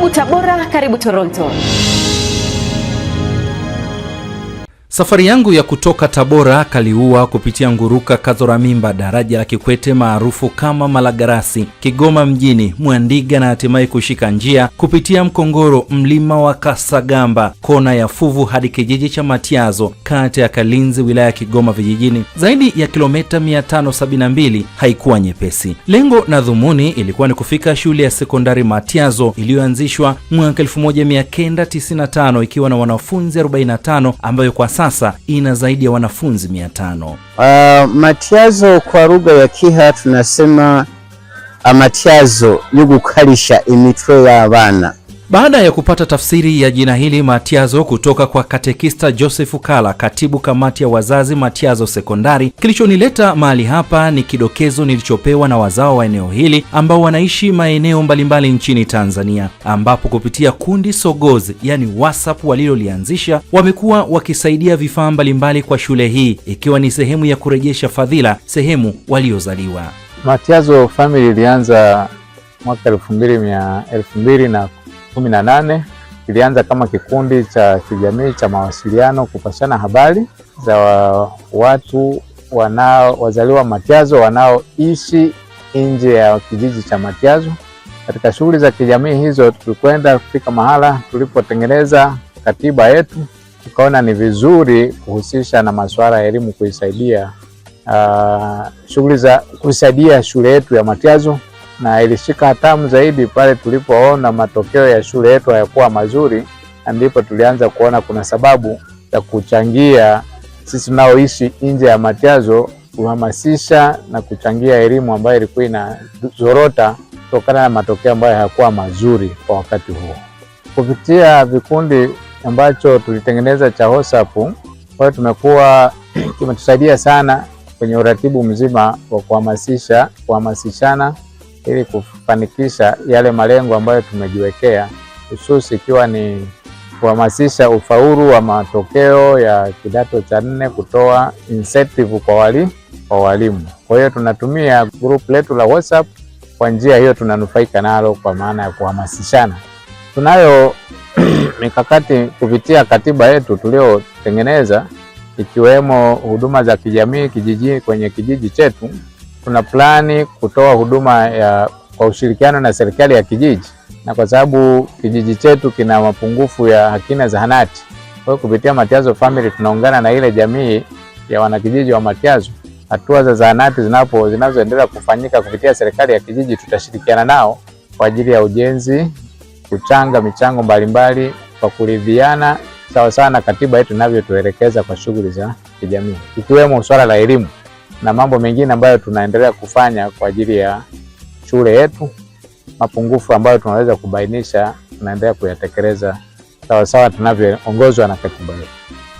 Karibu Tabora, karibu Toronto. Safari yangu ya kutoka Tabora Kaliua kupitia Nguruka, Kadhoramimba, daraja la Kikwete maarufu kama Malagarasi, Kigoma mjini, Mwandiga na hatimaye kushika njia kupitia Mkongoro, mlima wa Kasagamba, kona ya Fuvu hadi kijiji cha Matiazo, kata ya Kalinzi, wilaya ya Kigoma vijijini, zaidi ya kilomita 572 haikuwa nyepesi. Lengo na dhumuni ilikuwa ni kufika shule ya sekondari Matiazo iliyoanzishwa mwaka 1995 ikiwa na wanafunzi 45 ambayo kwa sasa ina zaidi ya wanafunzi 500. Matiazo kwa lugha ya Kiha tunasema amatiazo yugukalisha imitwe y'abana. Baada ya kupata tafsiri ya jina hili Matiazo kutoka kwa katekista Joseph Kala, katibu kamati ya wazazi Matiazo Sekondari, kilichonileta mahali hapa ni kidokezo nilichopewa na wazao wa eneo hili ambao wanaishi maeneo mbalimbali nchini Tanzania, ambapo kupitia kundi Sogozi yani WhatsApp walilolianzisha wamekuwa wakisaidia vifaa mbalimbali kwa shule hii, ikiwa ni sehemu ya kurejesha fadhila sehemu waliozaliwa. Matiazo family ilianza mwaka 2018. Ilianza kama kikundi cha kijamii cha mawasiliano kupashana habari za watu wanaozaliwa Matiazo wanaoishi nje ya kijiji cha Matiazo. Katika shughuli za kijamii hizo tulikwenda kufika mahala tulipotengeneza katiba yetu, tukaona ni vizuri kuhusisha na masuala ya elimu, kuisaidia shughuli za kusaidia shule yetu ya Matiazo, na ilishika hatamu zaidi pale tulipoona matokeo ya shule yetu hayakuwa mazuri, ndipo tulianza kuona kuna sababu ya kuchangia sisi tunaoishi nje ya Matiazo, kuhamasisha na kuchangia elimu ambayo ilikuwa inazorota kutokana na matokeo ambayo hayakuwa mazuri kwa wakati huo. Kupitia vikundi ambacho tulitengeneza cha WhatsApp, kwa tumekuwa kimetusaidia sana kwenye uratibu mzima wa kuhamasishana ili kufanikisha yale malengo ambayo tumejiwekea, hususi ikiwa ni kuhamasisha ufaulu wa matokeo ya kidato cha 4, kutoa incentive kwa walimu. Kwa hiyo tunatumia group letu la WhatsApp, kwa njia hiyo tunanufaika nalo kwa maana ya kuhamasishana. Tunayo mikakati kupitia katiba yetu tuliotengeneza, ikiwemo huduma za kijamii kwenye kijiji chetu. Tuna plani kutoa huduma kwa ushirikiano na serikali ya kijiji, na kwa sababu kijiji chetu kina mapungufu ya hakina zahanati, kwa hiyo kupitia Matiazo family tunaungana na ile jamii ya wanakijiji wa Matiazo. Hatua za zahanati zinazoendelea kufanyika kupitia serikali ya kijiji tutashirikiana nao kwa ajili ya ujenzi, kuchanga michango mbalimbali kwa kuridhiana sawa sawa na katiba yetu inavyotuelekeza kwa shughuli za kijamii, ikiwemo swala la elimu na mambo mengine ambayo tunaendelea kufanya kwa ajili ya shule yetu. Mapungufu ambayo tunaweza kubainisha tunaendelea kuyatekeleza sawa sawa tunavyoongozwa na katiba yetu.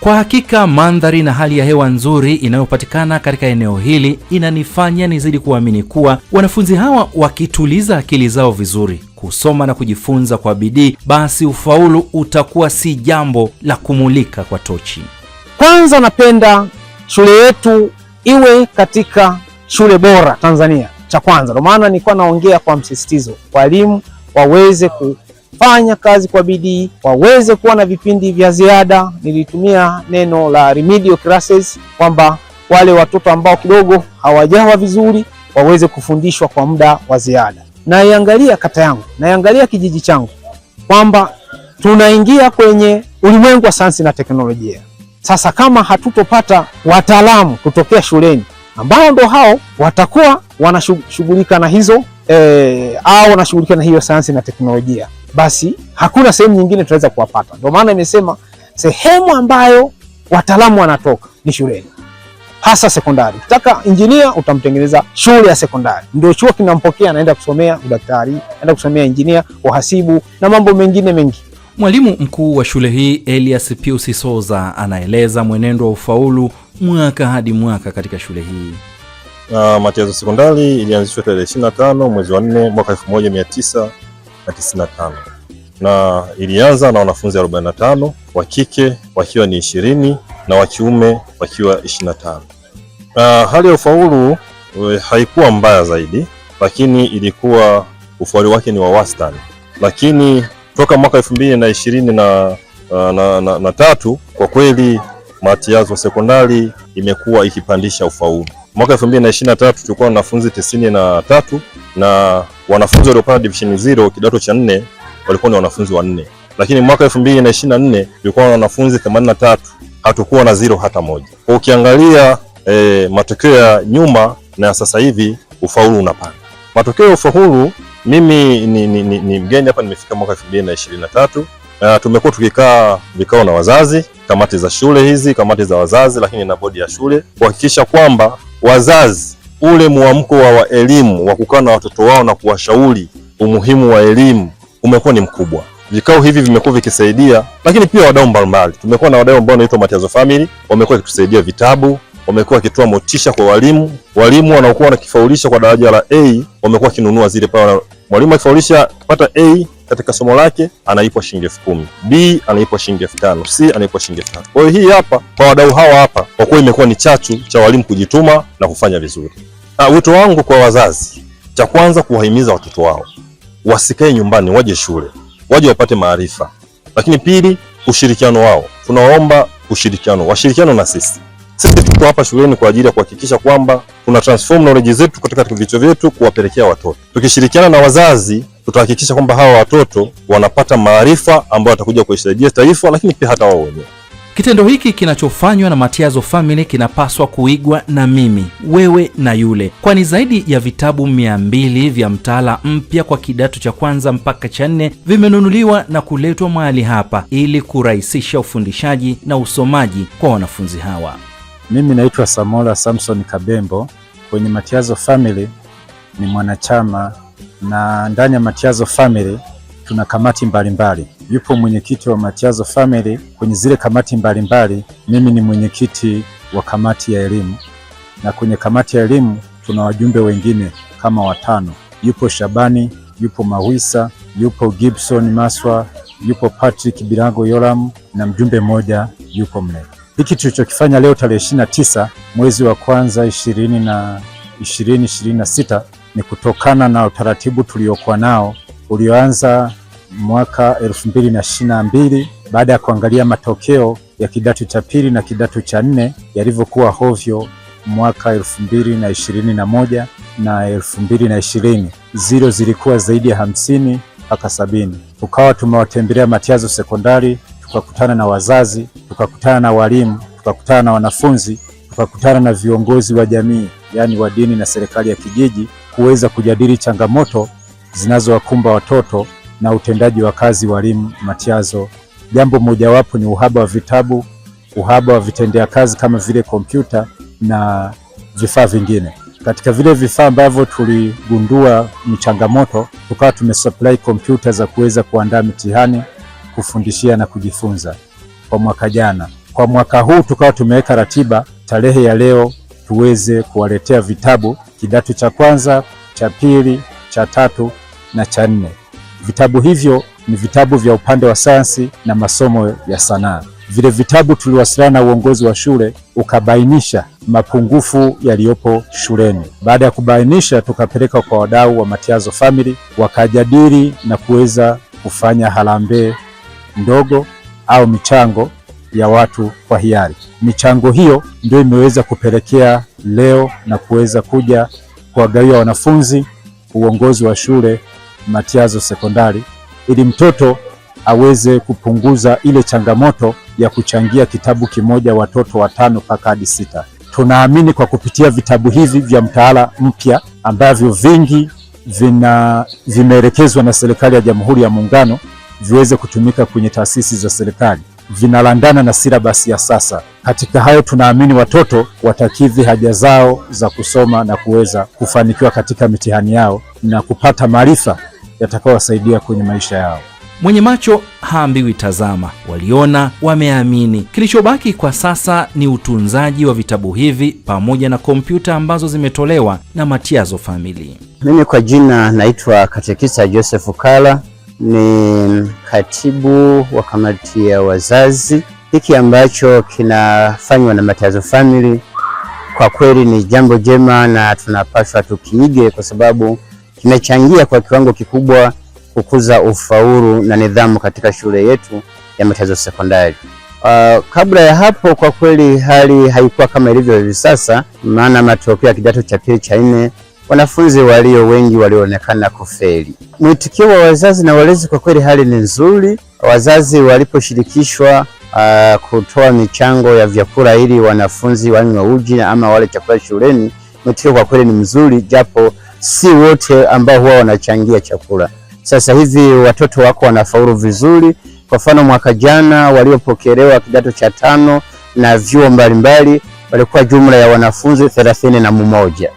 Kwa hakika mandhari na hali ya hewa nzuri inayopatikana katika eneo hili inanifanya nizidi kuamini kuwa wanafunzi hawa wakituliza akili zao vizuri, kusoma na kujifunza kwa bidii, basi ufaulu utakuwa si jambo la kumulika kwa tochi. Kwanza napenda shule yetu iwe katika shule bora Tanzania, cha kwanza. Ndio maana nilikuwa naongea kwa msisitizo, walimu waweze kufanya kazi kwa bidii, waweze kuwa na vipindi vya ziada. Nilitumia neno la remedial classes, kwamba wale watoto ambao kidogo hawajawa vizuri waweze kufundishwa kwa muda wa ziada. Naiangalia kata yangu, naiangalia kijiji changu, kwamba tunaingia kwenye ulimwengu wa sayansi na teknolojia. Sasa kama hatutopata wataalamu kutokea shuleni ambao ndo hao watakuwa wanashughulika na hizo au wanashughulika na hiyo sayansi na teknolojia, basi hakuna sehemu nyingine tunaweza kuwapata. Ndio maana nimesema sehemu ambayo wataalamu wanatoka ni shuleni, hasa sekondari. Ukitaka injinia utamtengeneza shule ya sekondari, ndio chuo kinampokea, anaenda kusomea udaktari, anaenda kusomea injinia, uhasibu na mambo mengine mengi. Mwalimu mkuu wa shule hii Elias Pius Soza anaeleza mwenendo wa ufaulu mwaka hadi mwaka katika shule hii. Matiazo Sekondari ilianzishwa tarehe 25 mwezi wa 4 mwaka 1995 na ilianza na wanafunzi 45, wa kike wakiwa ni 20 na wa kiume wakiwa 25. Hali ya ufaulu haikuwa mbaya zaidi, lakini ilikuwa ufaulu wake ni wa wastani. Lakini toka mwaka 2023 kwa kweli Matiazo Sekondari imekuwa ikipandisha ufaulu. Mwaka 2023 tulikuwa na wanafunzi 93 na wanafunzi waliopata division 0 kidato cha 4 walikuwa ni wanafunzi 4. Lakini mwaka 2024 tulikuwa na wanafunzi 83, hatukuwa na 0 hata moja. Kwa ukiangalia matokeo ya nyuma na sasa hivi ufaulu unapanda. Matokeo ya ufaulu, mimi ni mgeni hapa, nimefika mwaka 2023. Tumekuwa tukikaa vikao na wazazi, kamati za shule hizi, kamati za wazazi, lakini na bodi ya shule, kuhakikisha kwamba wazazi ule muamko wa elimu wa kukaa na watoto wao na kuwashauri umuhimu wa elimu umekuwa ni mkubwa. Vikao hivi vimekuwa vikisaidia, lakini pia wadau mbalimbali. Tumekuwa na wadau ambao wanaitwa Matiazo Family, wamekuwa wakitusaidia vitabu, wamekuwa wakitoa motisha kwa walimu. Walimu wanaokuwa wanakifaulisha kwa daraja la A wamekuwa kinunua zile pale. Mwalimu akifaulisha kupata A katika somo lake analipwa shilingi 10,000, B analipwa shilingi 5,000, C analipwa shilingi 5,000. Kwa hiyo hii hapa kwa wadau hawa hapa kwa kweli imekuwa ni chachu cha walimu kujituma na kufanya vizuri. Wito wangu kwa wazazi, cha kwanza kuwahimiza watoto wao wasikae nyumbani, waje shule, waje wapate maarifa. Lakini pili, ushirikiano wao. Tunaomba washirikiano na sisi. Sisi tuko hapa shuleni kwa ajili ya kuhakikisha kwamba tuna transform knowledge zetu katika vichwa vyetu kuwapelekea watoto. Tukishirikiana na wazazi, tutahakikisha kwamba hawa watoto wanapata maarifa ambayo watakuja kuisaidia taifa, lakini pia hata wao wenyewe. Kitendo hiki kinachofanywa na Matiazo Family kinapaswa kuigwa na mimi, wewe na yule, kwani zaidi ya vitabu 200 vya mtaala mpya kwa kidato cha kwanza mpaka cha 4 vimenunuliwa na kuletwa mahali hapa ili kurahisisha ufundishaji na usomaji kwa wanafunzi hawa. Mimi naitwa Samola Samson Kabembo. Kwenye Matiazo Family ni mwanachama, na ndani ya Matiazo Family tuna kamati mbalimbali. Yupo mwenyekiti wa Matiazo Family. Kwenye zile kamati mbalimbali mimi ni mwenyekiti wa kamati ya elimu, na kwenye kamati ya elimu tuna wajumbe wengine kama 5. Yupo Shabani, yupo Mawisa, yupo Gibson Maswa, yupo Patrick Birango Yoram, na mjumbe mmoja yupo mle. Hiki tulichokifanya leo tarehe 29 mwezi wa kwanza 2026 ni kutokana na utaratibu tuliokuwa nao ulioanza mwaka 2022 baada ya kuangalia matokeo ya kidato cha pili na kidato cha 4 yalivyokuwa hovyo mwaka 2021 na 2020. Zero zilikuwa zaidi ya 50 mpaka 70. Tukawa tumewatembelea Matiazo Sekondari, tukakutana na wazazi, tukakutana na walimu, tukakutana na wanafunzi, tukakutana na viongozi wa jamii, yani wa dini na serikali ya kijiji, kuweza kujadili changamoto zinazowakumba watoto na utendaji wa kazi walimu Matiazo. Jambo mojawapo ni uhaba wa vitabu, uhaba wa vitendea kazi kama vile kompyuta na vifaa vingine. Katika vile vifaa ambavyo tuligundua ni changamoto, tukawa tumesupply kompyuta za kuweza kuandaa mitihani, kufundishia na kujifunza kwa mwaka jana. Kwa mwaka huu tukawa tumeweka ratiba tarehe ya leo tuweze kuwaletea vitabu kidato cha kwanza, cha pili, cha 3 na cha 4. Vitabu hivyo ni vitabu vya upande wa sayansi na masomo ya sanaa. Vile vitabu tuliwasiliana na uongozi wa shule ukabainisha mapungufu yaliyopo shuleni. Baada ya kubainisha, tukapeleka kwa wadau wa Matiazo Family, wakajadili na kuweza kufanya harambee ndogo au michango ya watu kwa hiari. Michango hiyo ndio imeweza kupelekea leo na kuweza kuja kuwagawia wanafunzi uongozi wa shule Matiazo Sekondari, ili mtoto aweze kupunguza ile changamoto ya kuchangia kitabu kimoja watoto 5 mpaka hadi 6. Tunaamini kwa kupitia vitabu hivi vya mtaala mpya ambavyo vingi vimeelekezwa na serikali ya Jamhuri ya Muungano viweze kutumika kwenye taasisi za serikali, vinalandana na silabasi ya sasa. Katika hayo tunaamini watoto watakidhi haja zao za kusoma na kuweza kufanikiwa katika mitihani yao na kupata maarifa yatakayowasaidia kwenye maisha yao. Mwenye macho haambiwi tazama, waliona wameamini. Kilichobaki kwa sasa ni utunzaji wa vitabu hivi pamoja na kompyuta ambazo zimetolewa na Matiazo Family. Mimi kwa jina naitwa Katekista Joseph Kala, ni katibu wa kamati ya wazazi. Hiki ambacho kinafanywa na Matiazo Family kwa kweli ni jambo jema na tunapaswa tukiige, kwa sababu kimechangia kwa kiwango kikubwa kukuza ufaulu na nidhamu katika shule yetu ya Matiazo Sekondari. Kabla ya hapo kwa kweli hali haikuwa kama ilivyo hivi sasa, maana matokeo ya kidato cha pili cha 4 wanafunzi walio wengi walionekana kufeli. Mwitikio wa wazazi na walezi kwa kweli hali ni nzuri. Wazazi waliposhirikishwa kutoa michango ya vyakula ili wanafunzi wanywe uji ama wale chakula shuleni, mwitikio kwa kweli ni mzuri, japo si wote ambao huwa wanachangia chakula. Sasa hivi watoto wako wanafaulu vizuri. Kwa mfano mwaka jana waliopokelewa kidato cha 5 na vyuo mbalimbali walikuwa jumla ya wanafunzi 31.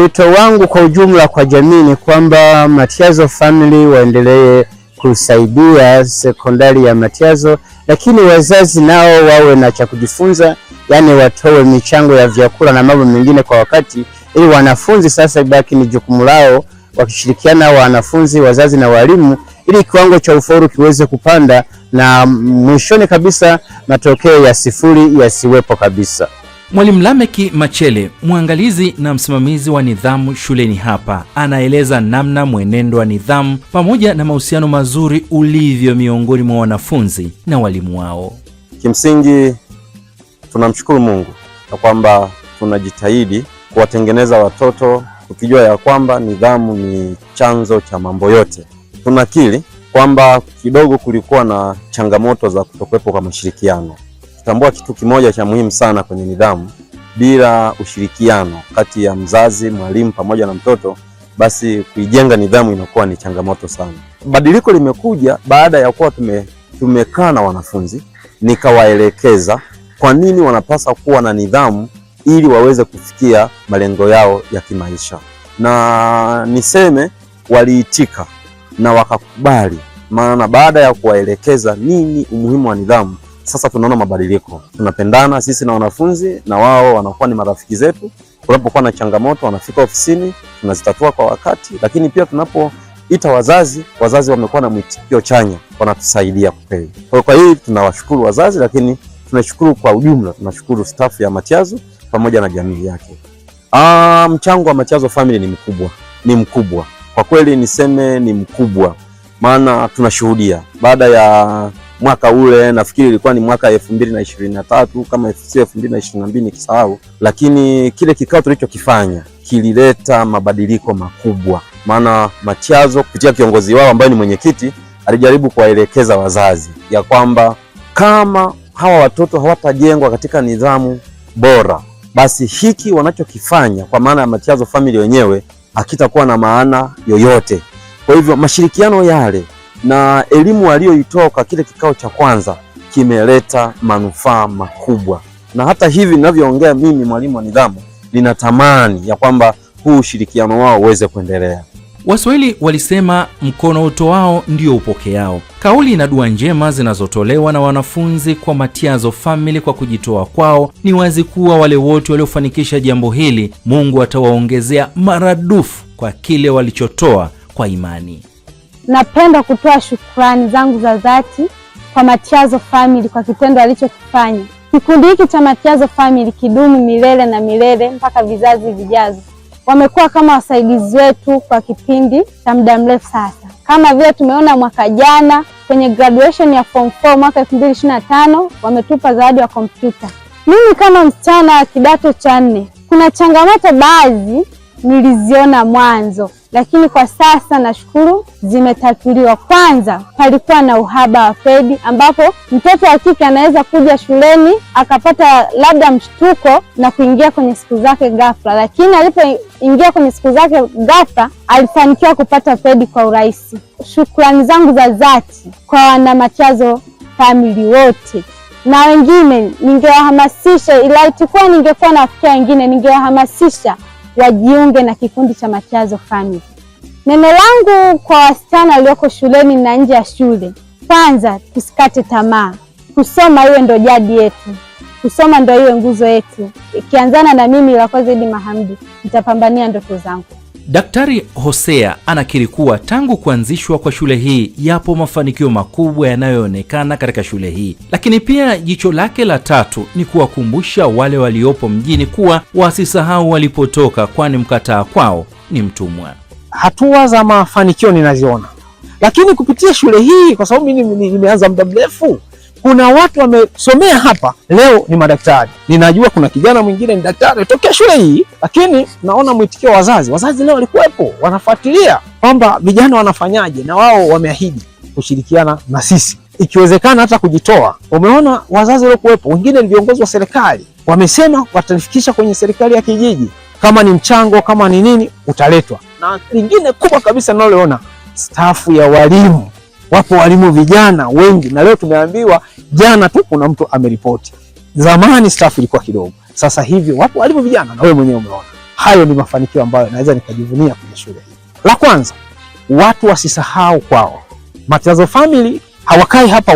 Wito wangu kwa ujumla kwa jamii ni kwamba Matiazo Family waendelee kusaidia sekondari ya Matiazo, lakini wazazi nao wawe na cha kujifunza, yani watoe michango ya vyakula na mambo mengine kwa wakati, ili wanafunzi sasa ibaki ni jukumu lao wakishirikiana wanafunzi, wazazi na walimu, ili kiwango cha ufaulu kiweze kupanda na mwishoni kabisa matokeo ya 0 yasiwepo kabisa. Mwalimu Lameki Machele, mwangalizi na msimamizi wa nidhamu shuleni hapa, anaeleza namna mwenendo wa nidhamu pamoja na mahusiano mazuri ulivyo miongoni mwa wanafunzi na walimu wao. Kimsingi tunamshukuru Mungu na kwamba tunajitahidi kuwatengeneza watoto tukijua ya kwamba nidhamu ni chanzo cha mambo yote. Tunakiri kwamba kidogo kulikuwa na changamoto za kutokuwepo kwa mashirikiano. Tutambua kitu kimoja cha muhimu sana kwenye nidhamu, bila ushirikiano kati ya mzazi, mwalimu pamoja na mtoto, basi kuijenga nidhamu inakuwa ni changamoto sana. Badiliko limekuja baada ya kuwa tumekaa na wanafunzi, nikawaelekeza kwa nini wanapaswa kuwa na nidhamu ili waweze kufikia malengo yao ya kimaisha. Na niseme waliitika na wakakubali, maana baada ya kuwaelekeza nini umuhimu wa nidhamu, sasa tunaona mabadiliko. Tunapendana sisi na wanafunzi, na wao wanakuwa ni marafiki zetu. Tunapokuwa na changamoto wanafika ofisini, tunazitatua kwa wakati. Lakini pia tunapoita wazazi wamekuwa na mwitikio chanya, wanatusaidia kweli. Kwa hiyo tunawashukuru wazazi, lakini tunashukuru kwa ujumla, tunashukuru staff ya Matiazo pamoja na jamii yake. Mchango wa Matiazo Family ni mkubwa. Kwa kweli niseme ni mkubwa, maana tunashuhudia baada ya mwaka ule, nafikiri ilikuwa ni mwaka 2023 kama sio 2022 nikisahau, lakini kile kikao tulichokifanya kilileta mabadiliko makubwa. Maana Matiazo kupitia kiongozi wao ambaye ni mwenyekiti alijaribu kuwaelekeza wazazi ya kwamba kama hawa watoto hawatajengwa katika nidhamu bora, basi hiki wanachokifanya kwa maana ya Matiazo Family wenyewe hakitakuwa na maana yoyote. Kwa hivyo mashirikiano yale na elimu aliyoitoa kwa kile kikao cha kwanza kimeleta manufaa makubwa, na hata hivi ninavyoongea mimi mwalimu wa nidhamu ninatamani ya kwamba huu ushirikiano wao uweze kuendelea. Waswahili walisema mkono utoao ndio upokeao. Kauli na dua njema zinazotolewa na wanafunzi kwa Matiazo Family kwa kujitoa kwao, ni wazi kuwa wale wote waliofanikisha jambo hili Mungu atawaongezea maradufu kwa kile walichotoa kwa imani. Napenda kutoa shukrani zangu za dhati kwa Matiazo Family kwa kitendo alichokifanya. Kikundi hiki cha Matiazo Family kidumu milele na milele mpaka vizazi vijazo. Wamekuwa kama wasaidizi wetu kwa kipindi cha muda mrefu sasa. Kama vile tumeona mwaka jana kwenye graduation ya form 4 mwaka 2025 wametupa zawadi ya kompyuta. Mimi kama msichana wa kidato cha 4, kuna changamoto baadhi niliziona mwanzo, lakini kwa sasa nashukuru zimetatuliwa. Kwanza, palikuwa na uhaba wa pedi, ambapo mtoto wa kike anaweza kuja shuleni akapata labda mshtuko na kuingia kwenye siku zake ghafla, lakini alipoingia kwenye siku zake ghafla alifanikiwa kupata pedi kwa urahisi. Shukrani zangu za dhati kwa wana Matiazo Family wote, na wengine ningewahamasisha, ila itakuwa ningekuwa nafikia wengine ningewahamasisha wajiunge na kikundi cha Matiazo Family. Neno langu kwa wasichana walioko shuleni na nje ya shule, kwanza tusikate tamaa. Kusoma iwe ndo jadi yetu. Kusoma ndo iwe nguzo yetu. Ikianzana na mimi Irakoze Idi Mahamdi, nitapambania ndoto zangu. Daktari Hosea anakiri kuwa tangu kuanzishwa kwa shule hii yapo mafanikio makubwa yanayoonekana katika shule hii, lakini pia jicho lake la tatu ni kuwakumbusha wale waliopo mjini kuwa wasisahau walipotoka, kwani mkataa kwao ni mtumwa. Hatua za mafanikio ninaziona, Lakini kupitia shule hii, kwa sababu mimi nimeanza muda mrefu, kuna watu wamesomea hapa leo ni madaktari. Ninajua kuna kijana mwingine ni daktari tokea shule hii, lakini naona mwitikio wa wazazi leo walikuwepo, wanafuatilia kwamba vijana wanafanyaje, na wao wameahidi kushirikiana na sisi, ikiwezekana hata kujitoa. Umeona wazazi waliokuwepo, wengine ni viongozi wa serikali, wamesema watalifikisha kwenye serikali ya kijiji, kama ni mchango, kama ni nini utaletwa. Na lingine kubwa kabisa ninaloona, stafu ya walimu. Wapo walimu vijana wengi, na leo tumeambiwa jana tu kuna mtu ameripoti. Zamani stafu ilikuwa kidogo, sasa hivi wapo walimu vijana, na wewe mwenyewe umeona. Hayo ni mafanikio ambayo naweza nikajivunia kwenye shule hii. La kwanza, watu wasisahau kwao. Matiazo Family hawakai hapa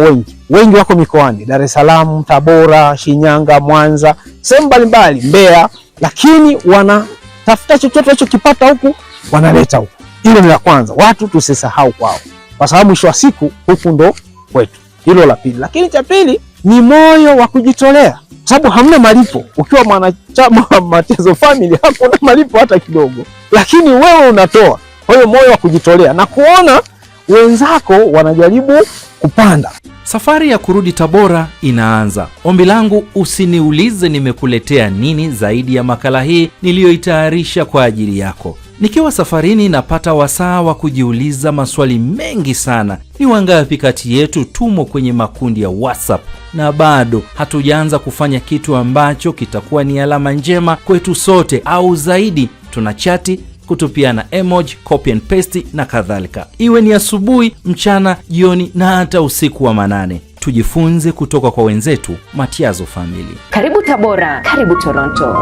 wengi wako mikoani, Dar es Salaam, Tabora, Shinyanga, Mwanza, sehemu mbalimbali, Mbeya, lakini wanatafuta chochote walichokipata huku wanaleta huku. Hilo ni la kwanza, watu tusisahau kwao, kwa sababu mwisho wa siku huku ndo kwetu. Hilo la pili. Lakini cha pili ni moyo wa kujitolea, kwa sababu hamna malipo. Ukiwa mwanachama wa Matiazo Family hakuna malipo hata kidogo, lakini wewe unatoa. Kwa hiyo moyo wa kujitolea na kuona wenzako wanajaribu kupanda. Safari ya kurudi Tabora inaanza. Ombi langu, usiniulize nimekuletea nini zaidi ya makala hii niliyoitayarisha kwa ajili yako. Nikiwa safarini napata wasaa wa kujiuliza maswali mengi sana. Ni wangapi kati yetu tumo kwenye makundi ya WhatsApp na bado hatujaanza kufanya kitu ambacho kitakuwa ni alama njema kwetu sote, au zaidi tunachati, kutupiana emoji, copy and paste na kadhalika, iwe ni asubuhi, mchana, jioni na hata usiku wa manane. Tujifunze kutoka kwa wenzetu Matiazo Family. Karibu Tabora, karibu Toronto.